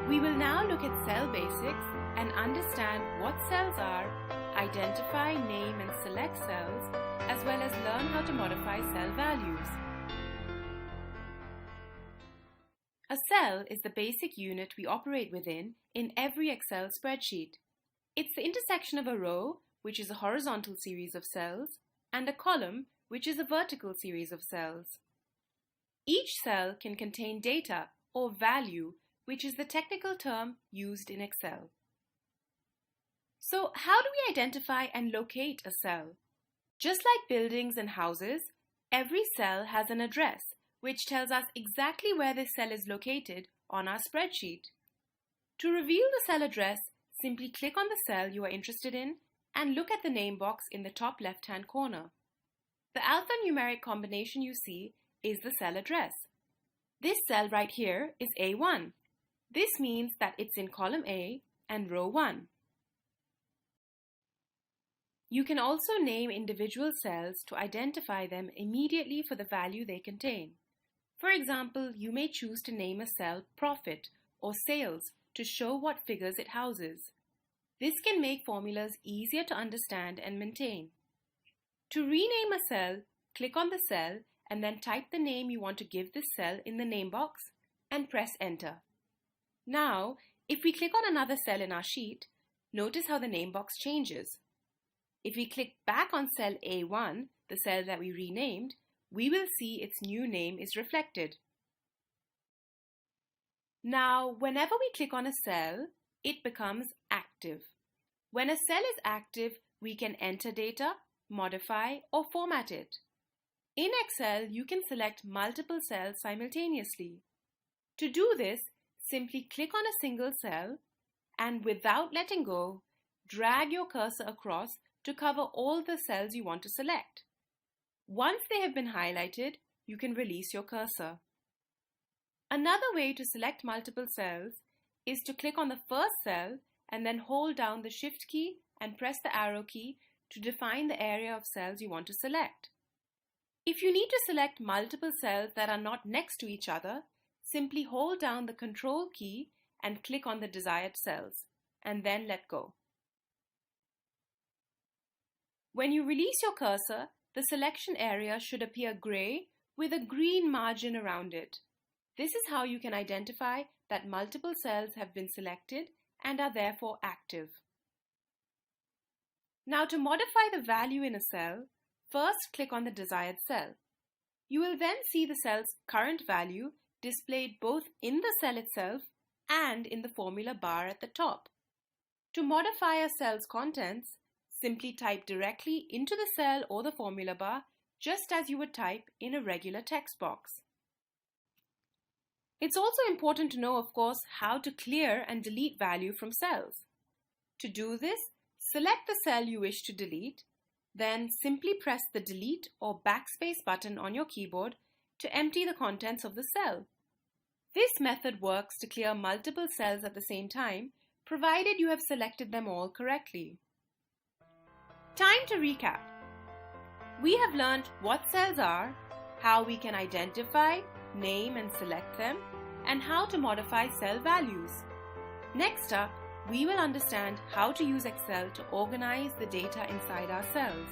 We will now look at cell basics and understand what cells are, identify, name and select cells, as well as learn how to modify cell values. A cell is the basic unit we operate within in every Excel spreadsheet. It's the intersection of a row, which is a horizontal series of cells, and a column, which is a vertical series of cells. Each cell can contain data or value, which is the technical term used in Excel. So, how do we identify and locate a cell? Just like buildings and houses, every cell has an address, which tells us exactly where this cell is located on our spreadsheet. To reveal the cell address, simply click on the cell you are interested in and look at the name box in the top left-hand corner. The alphanumeric combination you see is the cell address. This cell right here is A1. This means that it's in column A and row 1. You can also name individual cells to identify them immediately for the value they contain. For example, you may choose to name a cell Profit or Sales to show what figures it houses. This can make formulas easier to understand and maintain. To rename a cell, click on the cell and then type the name you want to give this cell in the name box and press Enter. Now, if we click on another cell in our sheet, notice how the name box changes. If we click back on cell A1, the cell that we renamed, we will see its new name is reflected. Now, whenever we click on a cell, it becomes active. When a cell is active, we can enter data, modify, or format it. In Excel, you can select multiple cells simultaneously. To do this, simply click on a single cell and without letting go, drag your cursor across to cover all the cells you want to select. Once they have been highlighted, you can release your cursor. Another way to select multiple cells is to click on the first cell and then hold down the Shift key and press the arrow key to define the area of cells you want to select. If you need to select multiple cells that are not next to each other, simply hold down the Control key and click on the desired cells, and then let go. When you release your cursor, the selection area should appear gray with a green margin around it. This is how you can identify that multiple cells have been selected and are therefore active. Now, to modify the value in a cell, first click on the desired cell. You will then see the cell's current value displayed both in the cell itself and in the formula bar at the top. To modify a cell's contents, simply type directly into the cell or the formula bar, just as you would type in a regular text box. It's also important to know, of course, how to clear and delete value from cells. To do this, select the cell you wish to delete, then simply press the Delete or Backspace button on your keyboard to empty the contents of the cell. This method works to clear multiple cells at the same time, provided you have selected them all correctly. Time to recap. We have learned what cells are, how we can identify, name and select them, and how to modify cell values. Next up, we will understand how to use Excel to organize the data inside our cells.